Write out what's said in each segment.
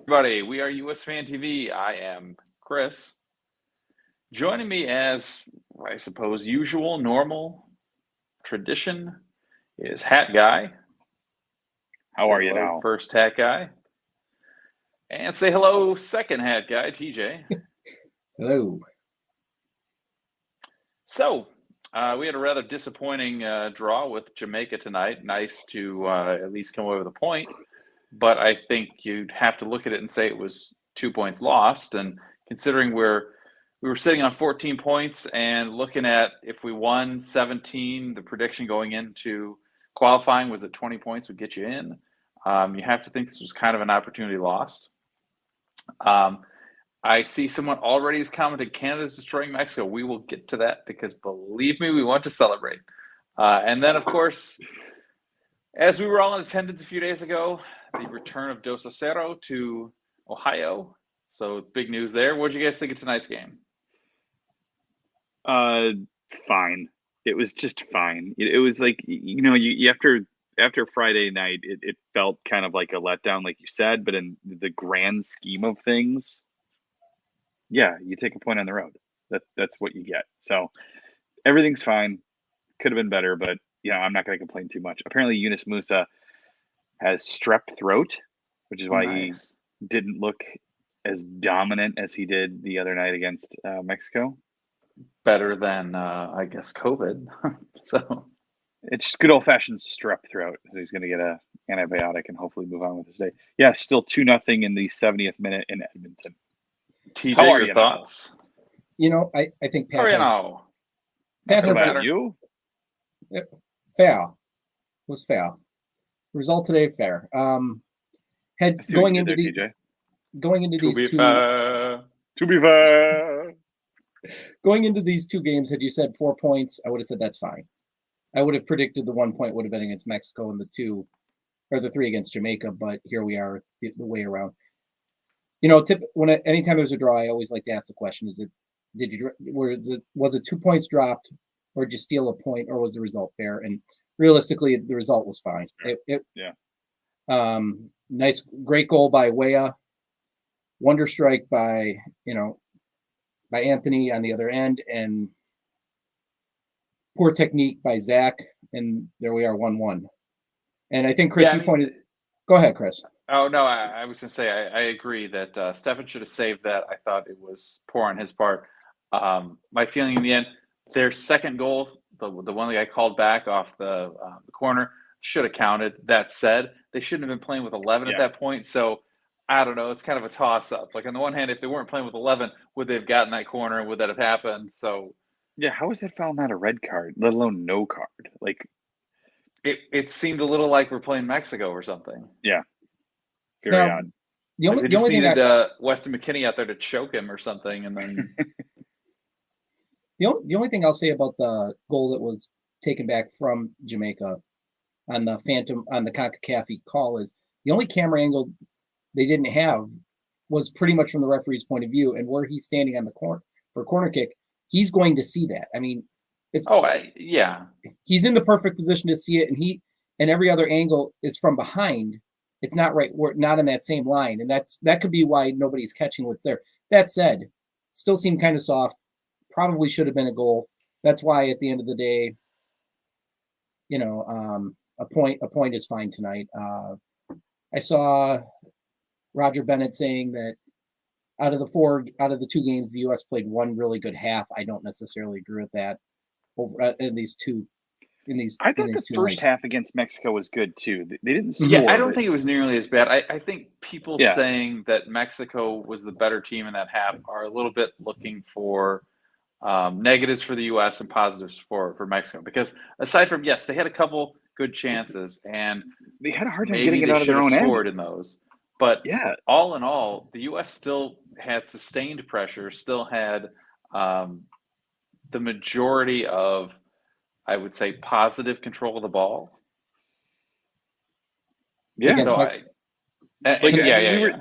everybody. We are USfanTV. I am Chris. Joining me as, I suppose, usual, normal, tradition is Hat Guy. How Say are you hello, now? First Hat Guy. And say hello, Second Hat Guy, TJ. Hello. So, we had a rather disappointing draw with Jamaica tonight. Nice to at least come away with a point. But I think you'd have to look at it and say it was 2 points lost. And considering we were sitting on 14 points and looking at if we won 17, the prediction going into qualifying was that 20 points would get you in. You have to think this was kind of an opportunity lost. I see someone already has commented, Canada's destroying Mexico. We will get to that because believe me, we want to celebrate. And then, of course, as we were all in attendance a few days ago, the return of Cero to Ohio. So big news there. What did you guys think of tonight's game? Fine. It was just fine. It was like, you after Friday night, it felt kind of like a letdown, like you said, but in the grand scheme of things, yeah, you take a point on the road. That's what you get. So everything's fine. Could have been better, but I'm not going to complain too much. Apparently, Yunus Musa has strep throat, which is why he didn't look as dominant as he did the other night against Mexico. Better than, I guess, COVID. So it's good old-fashioned strep throat. So he's going to get an antibiotic and hopefully move on with his day. Yeah, still 2-0 in the 70th minute in Edmonton. TJ, your thoughts? I think Pat has you? Fair. It was fair. Result today, fair. Going into these two games, had you said 4 points, I would have said that's fine. I would have predicted the 1 point would have been against Mexico and the 3 against Jamaica, but here we are the way around. Anytime there's a draw, I always like to ask the question: was it 2 points dropped, or did you steal a point, or was the result fair? And realistically, the result was fine. Nice, great goal by Weah, wonder strike by Anthony on the other end, and poor technique by Zach, and there we are, 1-1. And I think Chris, pointed. Go ahead, Chris. Oh, no, I was going to say, I agree that Stefan should have saved that. I thought it was poor on his part. My feeling in the end, their second goal, the one that I called back off the corner, should have counted. That said, they shouldn't have been playing with 11 at that point. So, I don't know. It's kind of a toss-up. Like, on the one hand, if they weren't playing with 11, would they have gotten that corner and would that have happened? So, yeah, how is that foul not a red card, let alone no card? Like, it seemed a little like we're playing Mexico or something. Yeah. Very odd. The only needed Weston McKinney out there to choke him or something, and then the only thing I'll say about the goal that was taken back from Jamaica on the CONCACAF call is the only camera angle they didn't have was pretty much from the referee's point of view, and where he's standing on the corner for a corner kick, he's going to see that. I mean, he's in the perfect position to see it, and every other angle is from behind. It's not right. We're not in that same line. And that could be why nobody's catching what's there. That said, still seemed kind of soft. Probably should have been a goal. That's why at the end of the day, a point is fine tonight. I saw Roger Bennett saying that out of the 2 games, the U.S. played one really good half. I don't necessarily agree with that. I thought the first half against Mexico was good too. They didn't score. Yeah, I don't think it was nearly as bad. I think people saying that Mexico was the better team in that half are a little bit looking for negatives for the U.S. and positives for Mexico. Because aside from, yes, they had a couple good chances, and they had a hard time getting it out of their own end. Scored in those. But all in all, the U.S. still had sustained pressure, still had the majority of, I would say, positive control of the ball. Yeah. So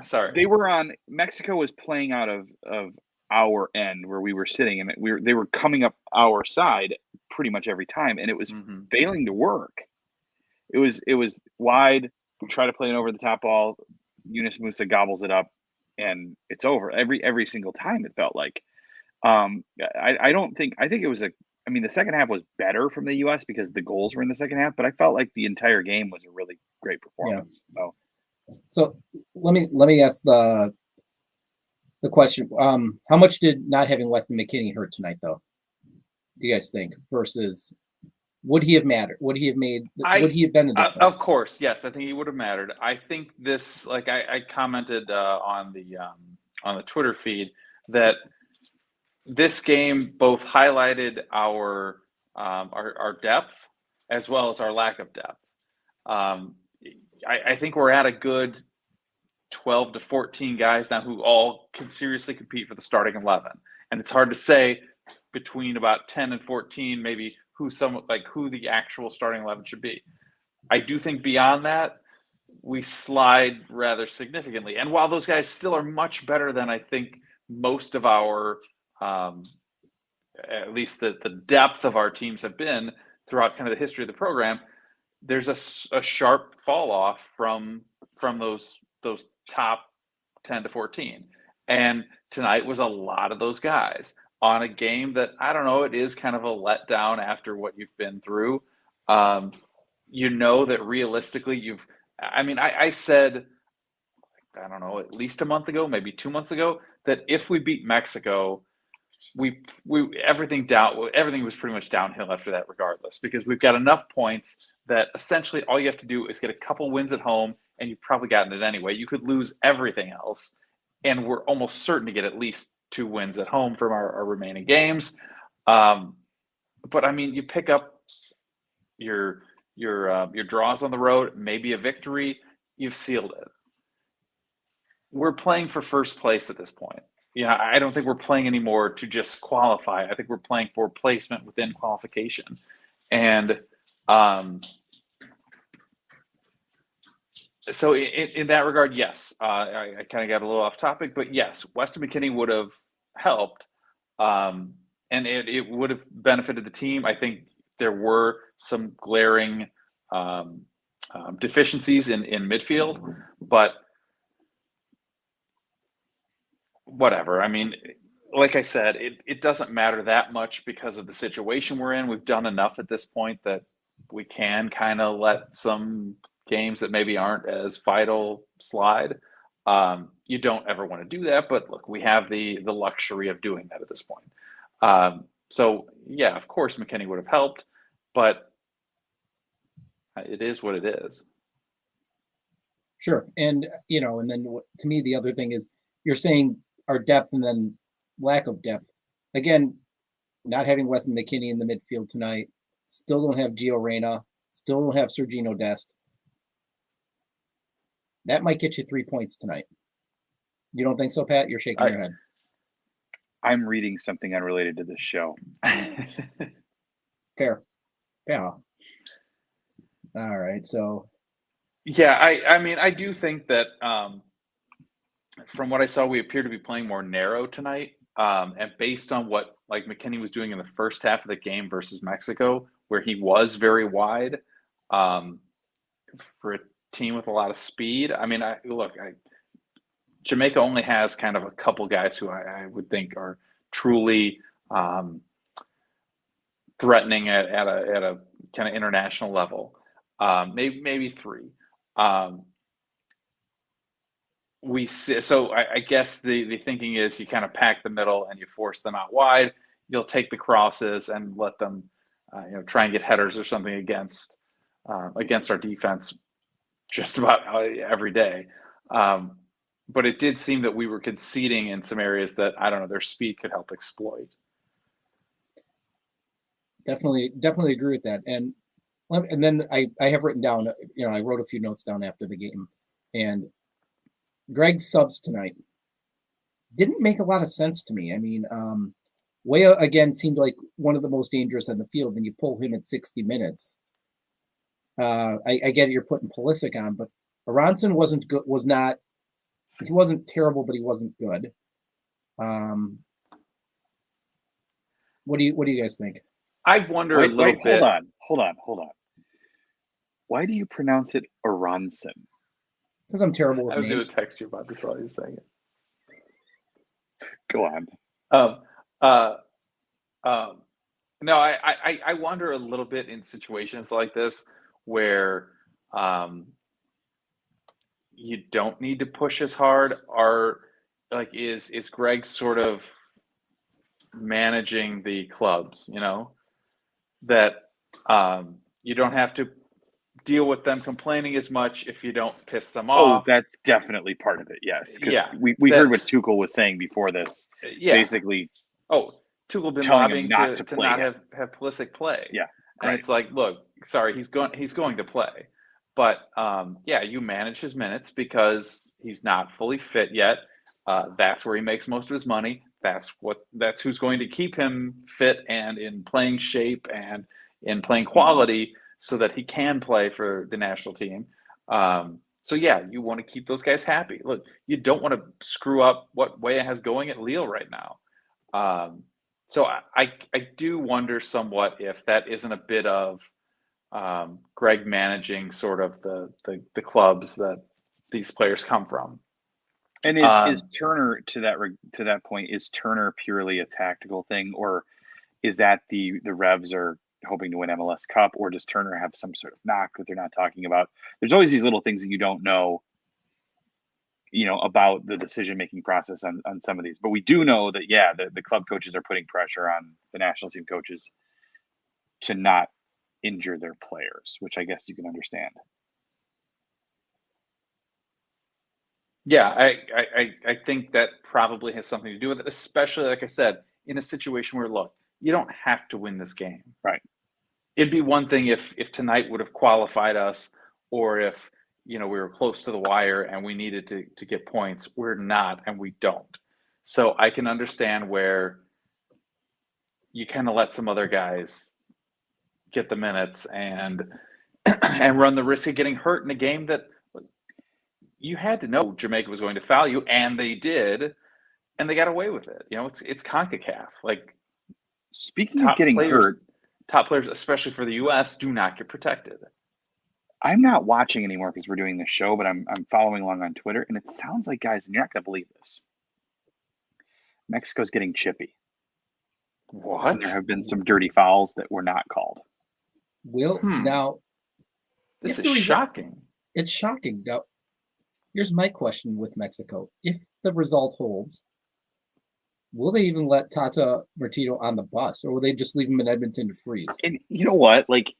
sorry. They were on. Mexico was playing out of our end where we were sitting, and they were coming up our side pretty much every time, and it was failing to work. It was wide, try to play an over the top ball. Yunus Musa gobbles it up, and it's over every single time. It felt like. I don't think I think it was I mean, the second half was better from the U.S. because the goals were in the second half, but I felt like the entire game was a really great performance. So let me ask the question. How much did not having Weston McKennie hurt tonight, though? Do you guys think? Versus, would he have mattered? Would he have made? Would he have been a difference? Of course, yes. I think he would have mattered. I think this, like I commented on the Twitter feed, that this game both highlighted our depth as well as our lack of depth. I think we're at a good 12 to 14 guys now who all can seriously compete for the starting 11, and it's hard to say between about 10 and 14 maybe who the actual starting 11 should be. I do think beyond that we slide rather significantly, and while those guys still are much better than I think most of our at least the depth of our teams have been throughout kind of the history of the program, there's a sharp fall off from those top 10 to 14. And tonight was a lot of those guys on a game that, I don't know, it is kind of a letdown after what you've been through. You know that realistically I said, I don't know, at least a month ago, maybe 2 months ago, that if we beat Mexico, everything was pretty much downhill after that regardless, because we've got enough points that essentially all you have to do is get a couple wins at home and you've probably gotten it anyway. You could lose everything else and we're almost certain to get at least 2 wins at home from our remaining games. But I mean, you pick up your draws on the road, maybe a victory, you've sealed it. We're playing for first place at this point. I don't think we're playing anymore to just qualify. I think we're playing for placement within qualification. And so in that regard, yes, I kind of got a little off topic, but yes, Weston McKennie would have helped, and it would have benefited the team. I think there were some glaring deficiencies in midfield, but whatever. I mean, like I said, it doesn't matter that much because of the situation we're in. We've done enough at this point that we can kind of let some games that maybe aren't as vital slide. You don't ever want to do that, but look, we have the luxury of doing that at this point. So yeah, of course McKennie would have helped, but it is what it is. Sure. And, and then to me, the other thing is you're saying our depth and then lack of depth. Again, not having Weston McKennie in the midfield tonight, still don't have Gio Reyna, still don't have Sergino Dest. That might get you 3 points tonight. You don't think so, Pat? You're shaking your head. I'm reading something unrelated to this show. Fair. Yeah. All right. So. Yeah, I mean, I do think that from what I saw, we appear to be playing more narrow tonight. And based on what like McKennie was doing in the first half of the game versus Mexico, where he was very wide for a team with a lot of speed. I mean, Jamaica only has kind of a couple guys who I would think are truly threatening at a kind of international level. Maybe 3. So I guess the thinking is you kind of pack the middle and you force them out wide. You'll take the crosses and let them, try and get headers or something against our defense just about every day. But it did seem that we were conceding in some areas that, I don't know, their speed could help exploit. Definitely agree with that. And then I have written down, I wrote a few notes down after the game, and Greg's subs tonight didn't make a lot of sense to me. I mean, Weah again seemed like one of the most dangerous on the field, and you pull him at 60 minutes. I get it, you're putting Pulisic on, but Aronson wasn't good. He wasn't terrible, but he wasn't good. What do you guys think? I wonder a little bit. Hold on. Why do you pronounce it Aronson? because I'm terrible with I was going names. to text you about this while you were saying it. Go on. No, I wonder a little bit in situations like this where you don't need to push as hard. Is Greg sort of managing the clubs? That you don't have to deal with them complaining as much if you don't piss them off. Oh, that's definitely part of it. Yes, because Yeah, we heard what Tuchel was saying before this. Yeah. Basically, Tuchel been telling lobbying him not to to play not yet. have Pulisic play. Yeah, and right. it's like, look, sorry, he's going to play, but you manage his minutes because he's not fully fit yet. That's where he makes most of his money. That's who's going to keep him fit and in playing shape and in playing quality so that he can play for the national team. You want to keep those guys happy. Look, you don't want to screw up what Weah has going at Lille right now. So I do wonder somewhat if that isn't a bit of Greg managing sort of the clubs that these players come from. And is Turner to that point? Is Turner purely a tactical thing, or is that the Revs are hoping to win MLS Cup, or does Turner have some sort of knock that they're not talking about? There's always these little things that you don't know, about the decision-making process on some of these. But we do know that, the club coaches are putting pressure on the national team coaches to not injure their players, which I guess you can understand. Yeah, I think that probably has something to do with it, especially, like I said, in a situation where, look, you don't have to win this game. Right. It'd be one thing if tonight would have qualified us, or if, we were close to the wire and we needed to get points. We're not, and we don't. So I can understand where you kind of let some other guys get the minutes and run the risk of getting hurt in a game that you had to know Jamaica was going to foul you, and they did, and they got away with it. It's CONCACAF. Like, speaking of getting hurt, top players, especially for the U.S., do not get protected. I'm not watching anymore because we're doing this show, but I'm following along on Twitter, and it sounds like, guys, and you're not going to believe this, Mexico's getting chippy. What? And there have been some dirty fouls that were not called. Now, this is shocking. It's shocking. Now, here's my question with Mexico. If the result holds, will they even let Tata Martino on the bus, or will they just leave him in Edmonton to freeze? And you know what? Like,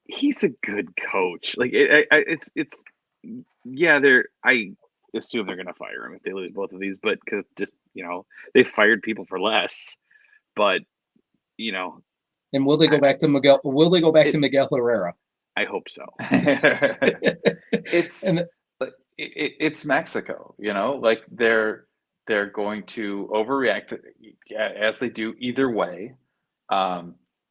he's a good coach. Like, I assume they're going to fire him if they lose both of these, but because they fired people for less. But and will they go back to Miguel? Will they go back to Miguel Herrera? I hope so. It's Mexico. Like they're going to overreact as they do either way.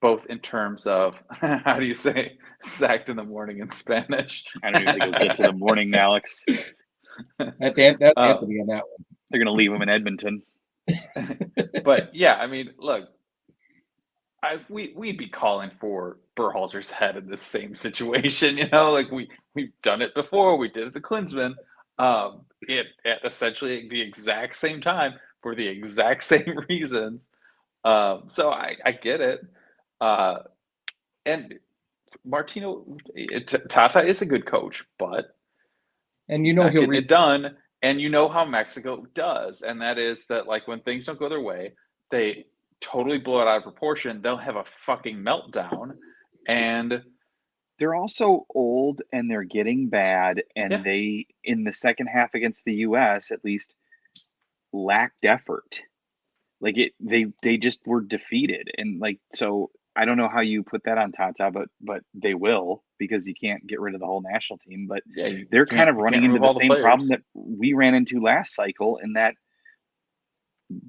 Both in terms of, how do you say sacked in the morning in Spanish? I don't even think it'll get to the morning, Alex. That's Anthony on that one. They're going to leave him in Edmonton. But yeah, I mean, look, we'd be calling for Berhalter's head in this same situation. Like we've done it before. We did it to Klinsmann. At essentially the exact same time for the exact same reasons. So I get it. And Martino, Tata is a good coach, but he'll get it done. And how Mexico does, and that is that, like, when things don't go their way, they totally blow it out of proportion. They'll have a fucking meltdown, and they're also old and they're getting bad, and they, in the second half against the U.S. at least, lacked effort. Like they just were defeated, and so I don't know how you put that on Tata, but they will, because you can't get rid of the whole national team. But they're kind of running into the same problem that we ran into last cycle, in that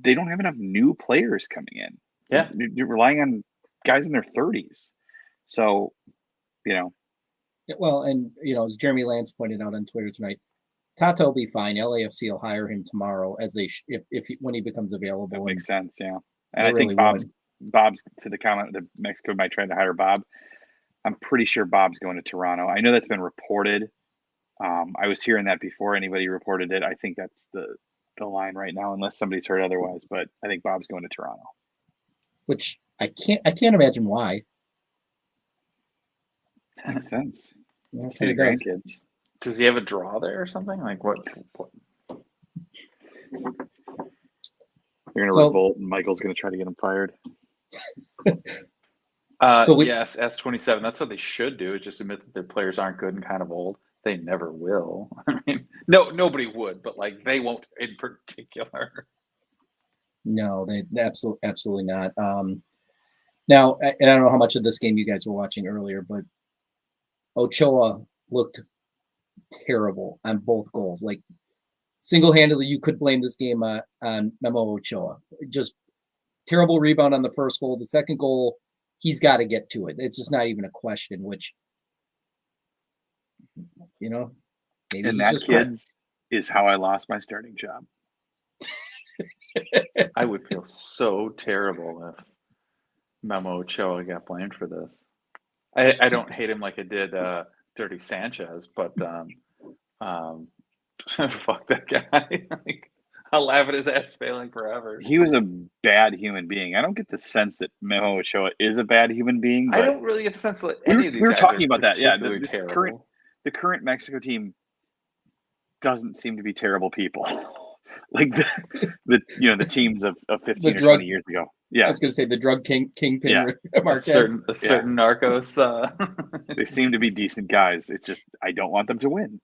they don't have enough new players coming in. Yeah, you're relying on guys in their 30s. So, Well, and as Jeremy Lance pointed out on Twitter tonight, Tata will be fine. LAFC will hire him tomorrow when he becomes available. That makes sense, yeah. And I think Bob's to the comment that Mexico might try to hire Bob. I'm pretty sure Bob's going to Toronto. I know that's been reported. I was hearing that before anybody reported it. I think that's the line right now, unless somebody's heard otherwise. But I think Bob's going to Toronto. Which I can't imagine why. Makes sense. Yeah, it See the kinda does. grandkids. Does he have a draw there or something? Like what? They're gonna So- revolt, and Michael's gonna try to get him fired. So we- Yes, S27. That's what they should do. Is just admit that their players aren't good and kind of old. They never will. I mean, nobody would, but like they won't in particular. No, they absolutely not. Now, and I don't know how much of this game you guys were watching earlier, but Ochoa looked terrible on both goals. Like single-handedly, you could blame this game on Memo Ochoa. Just terrible rebound on the first goal. The second goal, he's got to get to it. It's just not even a question. Which, maybe And he's that, just kids, is how I lost my starting job. I would feel so terrible if Memo Ochoa got blamed for this. I don't hate him like I did Dirty Sanchez, but fuck that guy. Like, I'll laugh at his ass failing forever. He was a bad human being. I don't get the sense that Memo Ochoa is a bad human being. I But don't really get the sense that any of these we were guys talking are about that. Yeah, particularly terrible. the current Mexico team doesn't seem to be terrible people. Like the teams of 15 or 20 years ago. I Yeah, was going to say the drug kingpin Yeah. Marquez. A certain Narcos. they seem to be decent guys. It's just I don't want them to win.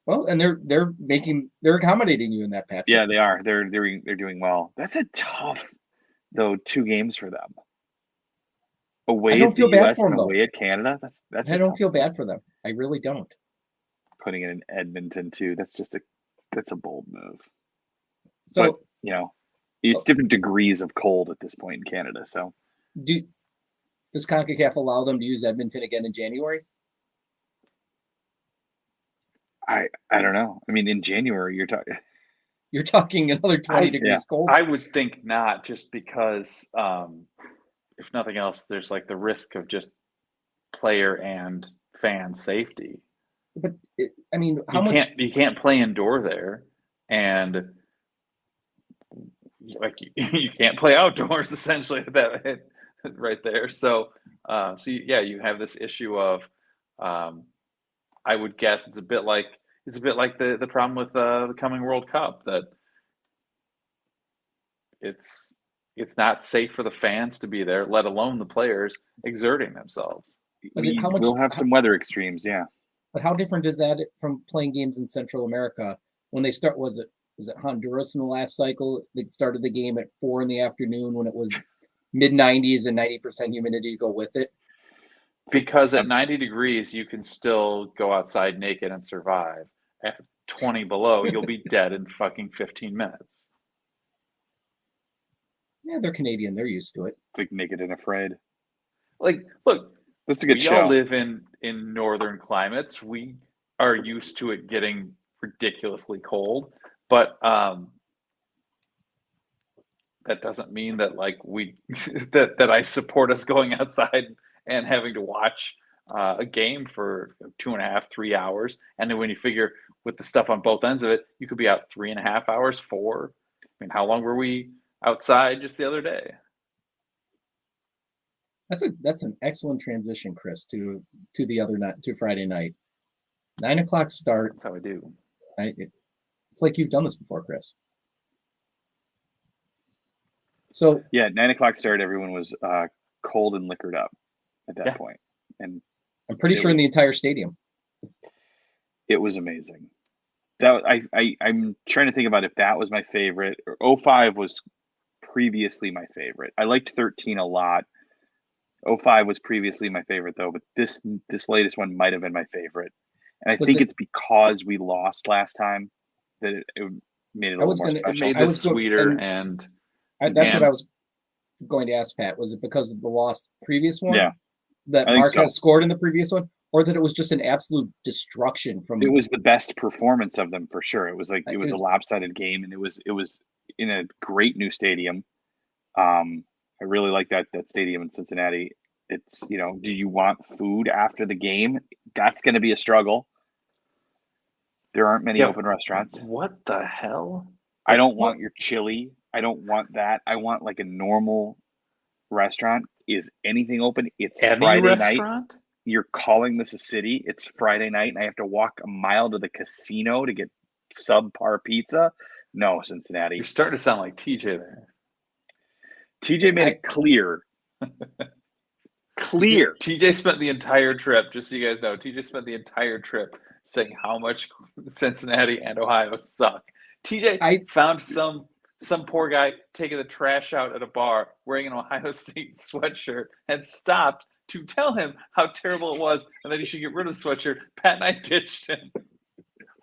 Well, and they're accommodating you in that patch. Yeah, they are. They're doing well. That's a tough though 2 games for them. Away I don't at feel the bad US for 'em, and though. away at Canada. That's I don't feel bad for them. I really don't. putting it in Edmonton too. That's a bold move. So But it's different degrees of cold at this point in Canada. So does CONCACAF allow them to use Edmonton again in January? I don't know. I mean, in January You're talking another 20 degrees cold. I would think not, just because if nothing else, there's like the risk of just player and fan safety. But how much? You can't play indoor there, and like you can't play outdoors essentially that right there. So you have this issue of I would guess it's a bit like the problem with the coming World Cup, that it's not safe for the fans to be there, let alone the players exerting themselves. We'll have some weather extremes, yeah. But how different is that from playing games in Central America when they start? Was it Honduras in the last cycle? They started the game at 4 p.m. when it was mid-90s and 90% humidity to go with it. Because at 90 degrees, you can still go outside naked and survive. At 20 below, you'll be dead in fucking 15 minutes. Yeah, they're Canadian. They're used to it. It's like Naked and Afraid. Like, look, That's a good we show. all live in northern climates. We are used to it getting ridiculously cold, but that doesn't mean that like that I support us going outside and having to watch a game for 2.5, 3 hours. And then when you figure with the stuff on both ends of it, you could be out 3.5 hours, 4. I mean, how long were we outside just the other day? That's an excellent transition, Chris, to the other night, to Friday night. 9 o'clock start. That's how I do. It's like you've done this before, Chris. So yeah, 9 o'clock start. Everyone was cold and liquored up at that point, and I'm pretty sure in the entire stadium. It was amazing. That I'm trying to think about if that was my favorite. 05 was previously my favorite. I liked 13 a lot. 05 was previously my favorite though, but this latest one might have been my favorite. And I think it's because we lost last time that it made it a little more special. It made this sweeter, that's what I was going to ask, Pat. Was it because of the loss previous one? Yeah. That Marquez scored in the previous one? Or that it was just an absolute destruction from... It was the best performance of them for sure. It was like it was a lopsided game, and it was in a great new stadium. I really like that stadium in Cincinnati. It's, do you want food after the game? That's going to be a struggle. There aren't many open restaurants. What the hell? I don't want your chili. I don't want that. I want like a normal restaurant. Is anything open? It's Any Friday night. restaurant? You're calling this a city. It's Friday night, and I have to walk a mile to the casino to get subpar pizza. No, Cincinnati. You're starting to sound like TJ there. TJ made it clear. Clear. TJ spent the entire trip, just so you guys know, TJ spent the entire trip saying how much Cincinnati and Ohio suck. TJ found some poor guy taking the trash out at a bar wearing an Ohio State sweatshirt and stopped to tell him how terrible it was and that he should get rid of the sweatshirt. Pat and I ditched him.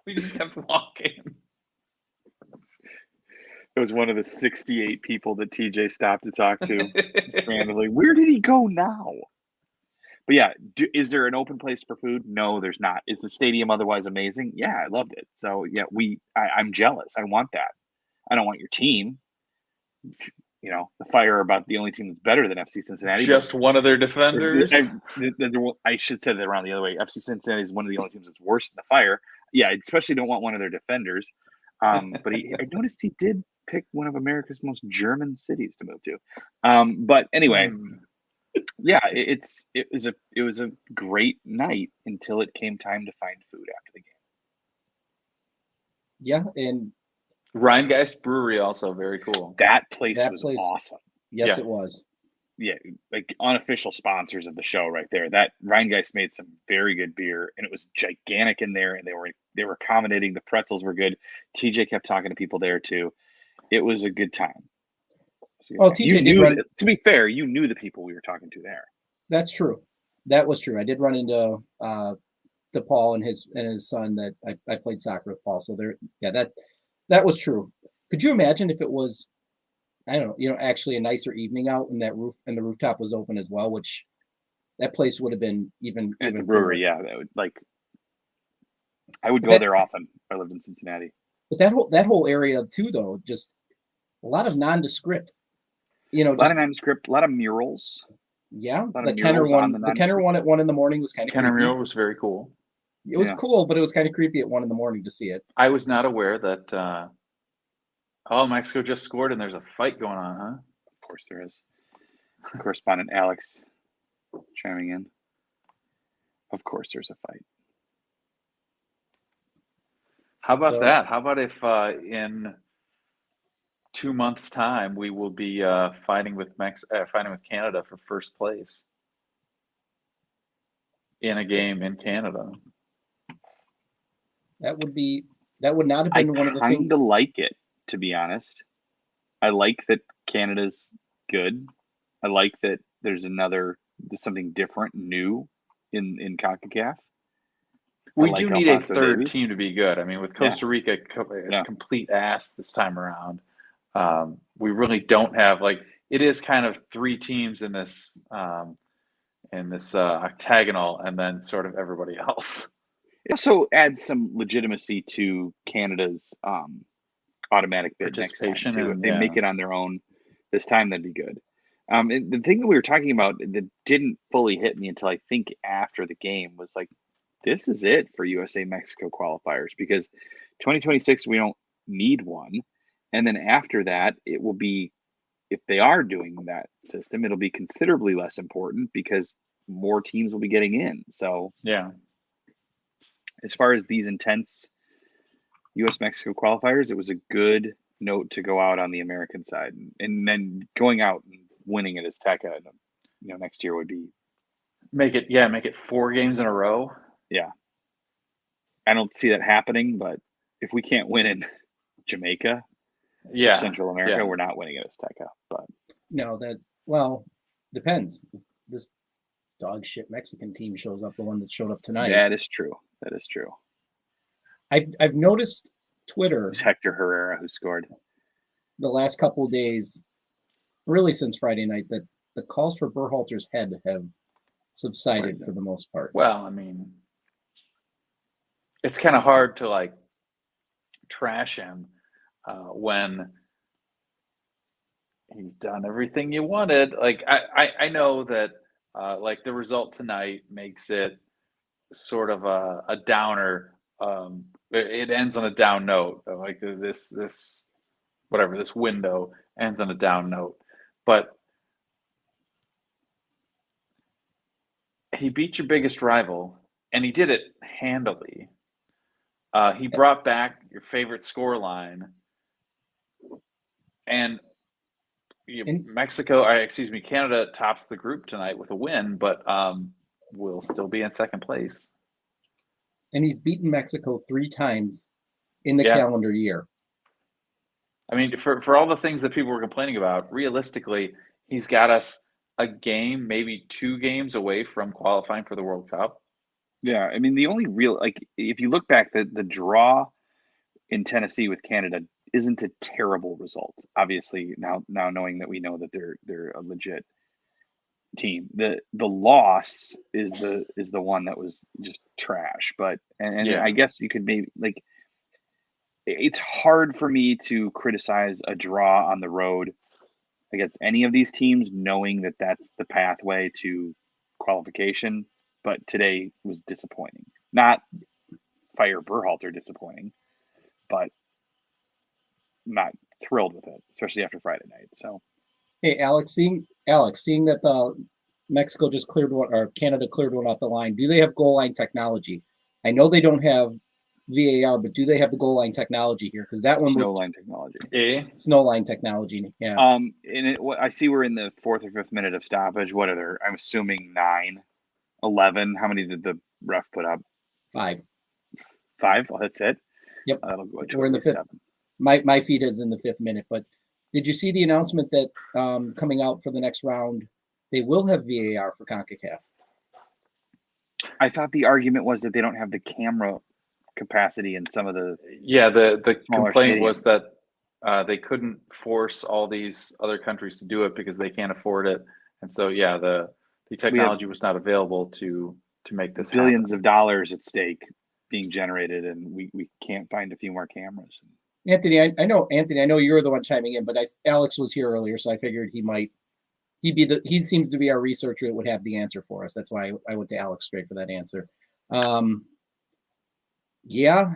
We just kept walking. It was one of the 68 people that TJ stopped to talk to. Randomly. Where did he go now? But yeah, is there an open place for food? No, there's not. Is the stadium otherwise amazing? Yeah, I loved it. So yeah, I'm jealous. I want that. I don't want your team. You know, the Fire are about the only team that's better than FC Cincinnati. Just one of their defenders. I should say that around the other way. FC Cincinnati is one of the only teams that's worse than the Fire. Yeah, I especially don't want one of their defenders. But I noticed he did pick one of America's most German cities to move to. But anyway, yeah, it was a great night until it came time to find food after the game. Yeah, and Rheingeist Brewery also very cool. That place was awesome. Yes, it was. Yeah, like unofficial sponsors of the show right there. That Rheingeist made some very good beer, and it was gigantic in there, and they were accommodating. The pretzels were good. TJ kept talking to people there too. It was a good time. Well, TJ to be fair, you knew the people we were talking to there. That's true. That was true. I did run into Paul and his son that I played soccer with Paul. So that was true. Could you imagine if it was, I don't know, actually a nicer evening out and the rooftop was open as well, which that place would have been even at the brewery. Yeah, that would I would go there often. I lived in Cincinnati. But that whole area too, though, just a lot of nondescript. A lot of nondescript, a lot of murals. Yeah, the Kenner one. The Kenner one at 1 a.m. was kind of Kenner mural was very cool. It was cool, but it was kind of creepy at 1 a.m. to see it. I was not aware that. Mexico just scored and there's a fight going on, huh? Of course there is. Correspondent Alex chiming in. Of course there's a fight. How about that? How about if in 2 months' time we will be fighting with Canada for first place in a game in Canada? That would not have been one of the things. I kind of like it, to be honest. I like that Canada's good. I like that there's something different, new in CONCACAF. We do need a third team to be good. I mean, with Costa Rica as complete ass this time around, we really don't have it is kind of 3 teams in this octagonal, and then sort of everybody else. It also adds some legitimacy to Canada's automatic bid next time too. If they make it on their own this time, that'd be good. The thing that we were talking about that didn't fully hit me until I think after the game was this is it for USA Mexico qualifiers, because 2026 we don't need one, and then after that it will be, if they are doing that system, it'll be considerably less important because more teams will be getting in. So yeah, as far as these intense US Mexico qualifiers, it was a good note to go out on the American side, and then going out and winning at Azteca, next year would be make it 4 games in a row. Yeah, I don't see that happening, but if we can't win in Jamaica, Central America, we're not winning at Azteca. But no, depends. If this dog shit Mexican team shows up, the one that showed up tonight. That is true. I've noticed Twitter. It's Hector Herrera who scored. The last couple of days, really since Friday night, that the calls for Berhalter's head have subsided for the most part. Well, I mean, it's kind of hard to trash him when he's done everything you wanted. I know that the result tonight makes it sort of a downer, it ends on a down note. Like this whatever, this window ends on a down note. But he beat your biggest rival, and he did it handily. He brought back your favorite score line, and Canada tops the group tonight with a win, but will still be in second place. And he's beaten Mexico 3 times in the calendar year. I mean, for all the things that people were complaining about, realistically, he's got us a game, maybe 2 games away from qualifying for the World Cup. Yeah, I mean, the only real, like, if you look back, the draw in Tennessee with Canada isn't a terrible result. Obviously, now knowing that we know that they're a legit team. The loss is the one that was just trash. But and Yeah. I guess you could maybe, like, it's hard for me to criticize a draw on the road against any of these teams, knowing that that's the pathway to qualification. But today was disappointing. Not fire Berhalter disappointing, but not thrilled with it, especially after Friday night. So, hey, Alex, seeing that the Mexico just cleared one, or Canada cleared one off the line, do they have goal line technology? I know they don't have VAR, but do they have the goal line technology here? Because that one snow line technology. Snow line technology, yeah. And I see we're in the 4th or 5th minute of stoppage. What are there? I'm assuming 9, 11. How many did the ref put up? 5. 5. Well, that's it. Yep. That'll go to We're in the 5th. 7. My feed is in the 5th minute. But did you see the announcement that coming out for the next round, they will have VAR for CONCACAF? I thought the argument was that they don't have the camera capacity in some of the the complaint stadiums. was that they couldn't force all these other countries to do it because they can't afford it, and so the technology was not available to make this billions happen. of dollars at stake being generated, and we can't find a few more cameras. Anthony, I know you're the one chiming in, but Alex was here earlier, so I figured he seems to be our researcher that would have the answer for us. That's why I went to Alex straight for that answer. Yeah,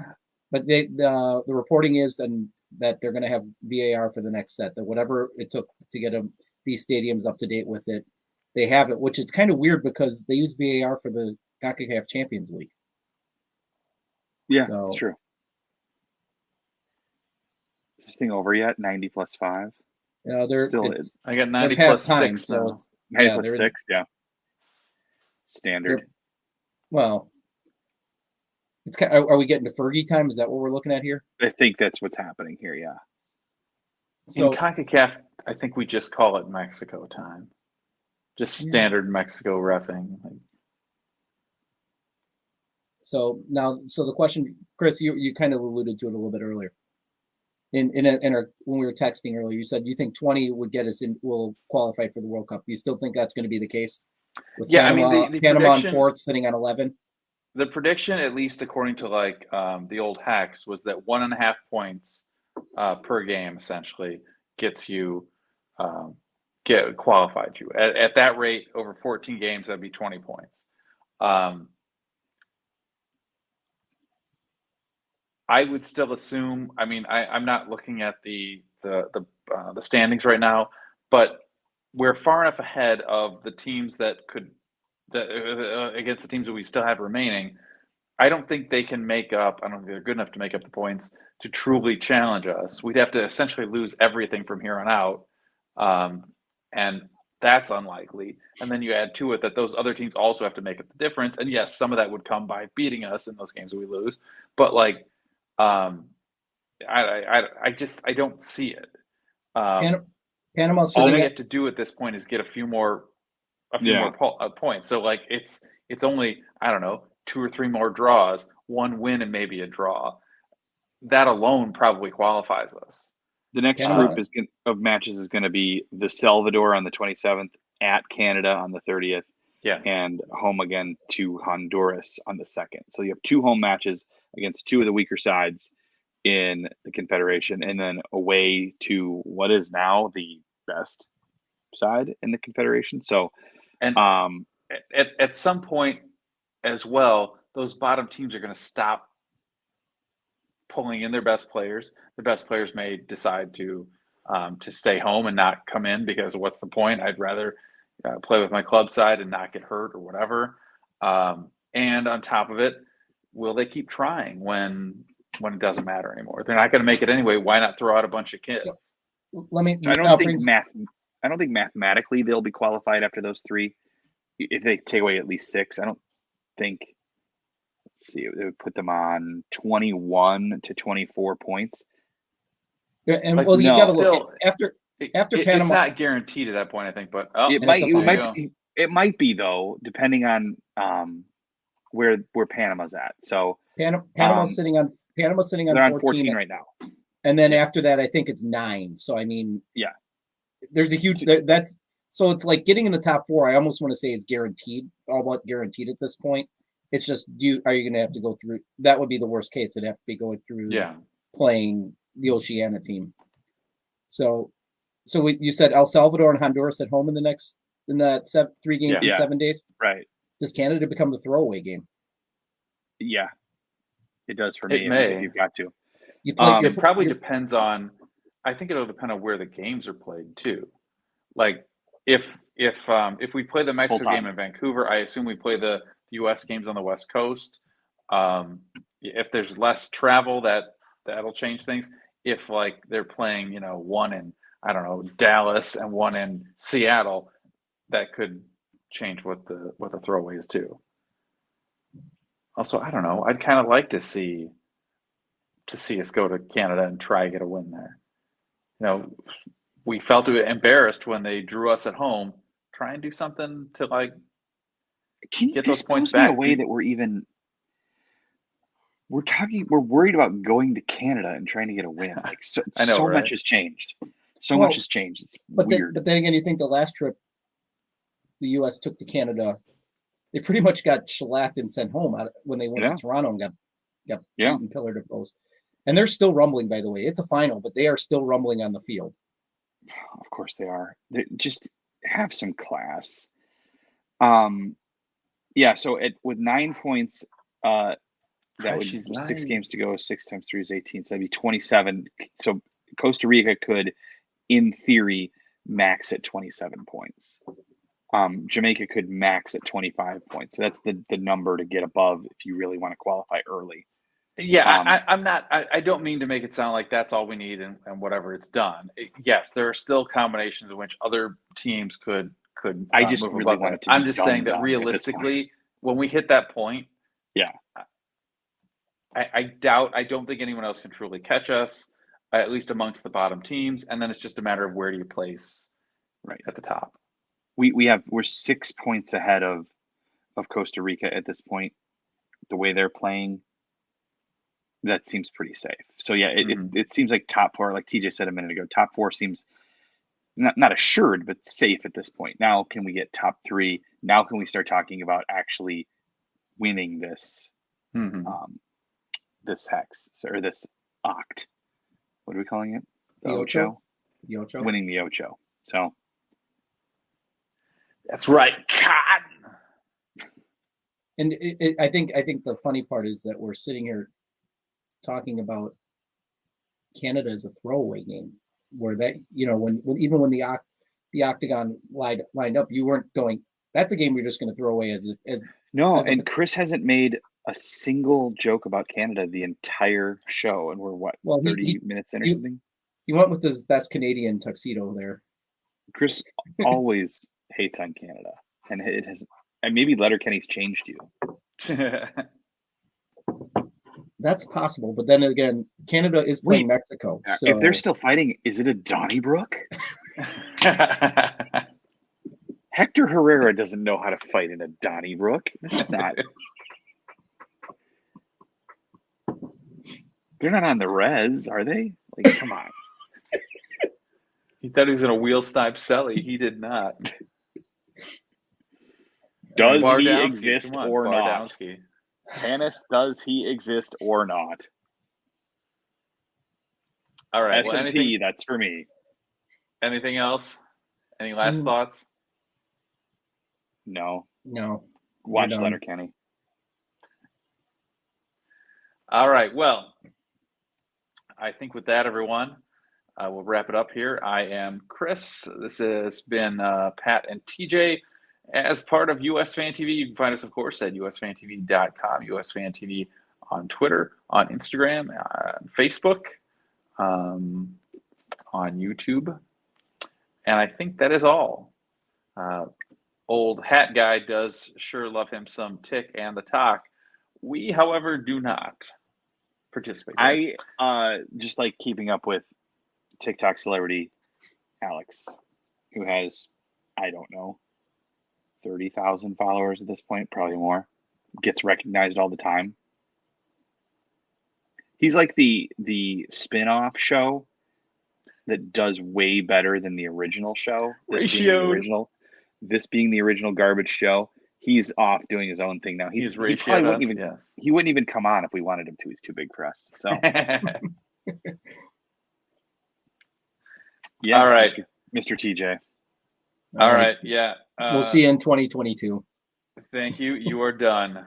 but the reporting is that they're going to have VAR for the next set, that whatever it took to get these stadiums up to date with it, they have it, which is kind of weird because they use VAR for the CONCACAF Champions League. Yeah, that's true. Is this thing over yet? 90 plus 5? I got 90 plus 6. So it's 90 plus 6, yeah. Standard. Well, it's kind of, are we getting to Fergie time? Is that what we're looking at here? I think that's what's happening here, yeah. So in CONCACAF, I think we just call it Mexico time. Just standard Mexico reffing. So the question, Chris, you kind of alluded to it a little bit earlier. When we were texting earlier, you said you think 20 would get us in, will qualify for the World Cup. You still think that's going to be the case? With Panama, the Panama on 4th, sitting on 11. The prediction, at least according to the old hacks, was that 1.5 points per game essentially gets you qualified you. At that rate, over 14 games, that'd be 20 points. I would still assume. I mean, I'm not looking at the standings right now, but we're far enough ahead of the teams against the teams that we still have remaining. I don't think they can make up. I don't think they're good enough to make up the points to truly challenge us. We'd have to essentially lose everything from here on out, and that's unlikely. And then you add to it that those other teams also have to make up the difference. And yes, some of that would come by beating us in those games that we lose. But I don't see it. Panama. All we have to do at this point is get a few more points. So it's only, I don't know, 2 or 3 more draws, 1 win and maybe a draw. That alone probably qualifies us. The next group of matches is going to be the Salvador on the 27th, at Canada on the 30th, and home again to Honduras on the 2nd. So you have 2 home matches against 2 of the weaker sides in the Confederation, and then away to what is now the best side in the Confederation. So, and at some point as well, those bottom teams are going to stop pulling in their best players. The best players may decide to stay home and not come in because what's the point? I'd rather play with my club side and not get hurt or whatever. And on top of it, will they keep trying when it doesn't matter anymore? They're not going to make it anyway. Why not throw out a bunch of kids? Let me. I don't think mathematically they'll be qualified after those 3. If they take away at least 6, I don't think. Let's see, it would put them on 21 to 24 points. And Like, well, you no. got to look Still, after Panama. It's not guaranteed at that point, I think, but it might be though, depending on where Panama's at. So Panama's sitting on they're 14, 14 right now, and then after that, I think it's 9. So I mean, yeah, there's a huge that's so it's like getting in the top 4. I almost want to say is guaranteed, all but guaranteed at this point. It's just are you going to have to go through? That would be the worst case. It'd have to be going through playing the Oceania team. So you said El Salvador and Honduras at home in that 3 games in 7 days, right? Does Canada become the throwaway game? Yeah, it does for me. If you've got to. It probably depends on. I think it'll depend on where the games are played too. Like if we play the Mexico game in Vancouver, I assume we play the U.S. games on the West Coast. If there's less travel, that'll change things. If like they're playing, one in Dallas and one in Seattle, that could change what the throwaway is too. Also, I don't know. I'd kind of like to see us go to Canada and try to get a win there. We felt embarrassed when they drew us at home. Try and do something to like get those points back. In a way that we're worried about going to Canada and trying to get a win. Like so much has changed. Much has changed. It's weird. But then again, you think the last trip the U.S. took to Canada, they pretty much got shellacked and sent home when they went to Toronto and got beaten pillar to post. And they're still rumbling, by the way. It's a final, but they are still rumbling on the field. Of course they are. They just have some class. So with 9 points, that would 6 games to go. 6 times 3 is 18. So that'd be 27. So Costa Rica could, in theory, max at 27 points. Jamaica could max at 25 points. So that's the number to get above if you really want to qualify early. Yeah, I'm not. I don't mean to make it sound like that's all we need and whatever, it's done. Yes, there are still combinations in which other teams could. I just move really above want it to. I'm just saying that realistically, when we hit that point, I don't think anyone else can truly catch us, at least amongst the bottom teams. And then it's just a matter of where do you place right at the top. We're 6 points ahead of Costa Rica at this point. The way they're playing, that seems pretty safe. So yeah, it seems like top 4, like TJ said a minute ago, top 4 seems not assured, but safe at this point. Now, can we get top 3? Now, can we start talking about actually winning this, this hex or this oct? What are we calling it? The Ocho. The Ocho. Winning the Ocho. So that's right, Cotton. And I think the funny part is that we're sitting here talking about Canada as a throwaway game, where that when the octagon lined up, you weren't going. That's a game you're just going to throw away as no. And Chris hasn't made a single joke about Canada the entire show, and we're 30 minutes in or something. He went with his best Canadian tuxedo there. Chris always hates on Canada, and it has. And maybe Letterkenny's changed you. That's possible, but then again, Canada is playing Mexico. So if they're still fighting, is it a Donnybrook? Hector Herrera doesn't know how to fight in a Donnybrook. This is not. They're not on the res, are they? Like, come on. He thought he was going to wheel snipe Selly. He did not. Does he exist or not? Hannes, does he exist or not? All right. S&P, that's for me. Anything else? Any last thoughts? No. Watch Letterkenny. All right. Well, I think with that, everyone, we'll wrap it up here. I am Chris. This has been Pat and TJ as part of USFanTV. You can find us, of course, at USFanTV.com, USFanTV on Twitter, on Instagram, on Facebook, on YouTube. And I think that is all. Old hat guy does sure love him some Tick and the Talk. We, however, do not participate. I just like keeping up with TikTok celebrity Alex, who has, I don't know, 30,000 followers at this point, probably more. Gets recognized all the time. He's like the spin-off show that does way better than the original show. This being the original garbage show. He's off doing his own thing now. He probably wouldn't even he wouldn't even come on if we wanted him to. He's too big for us. So yeah. All right. Mr. TJ. All right. Yeah. We'll see you in 2022. Thank you. You are done.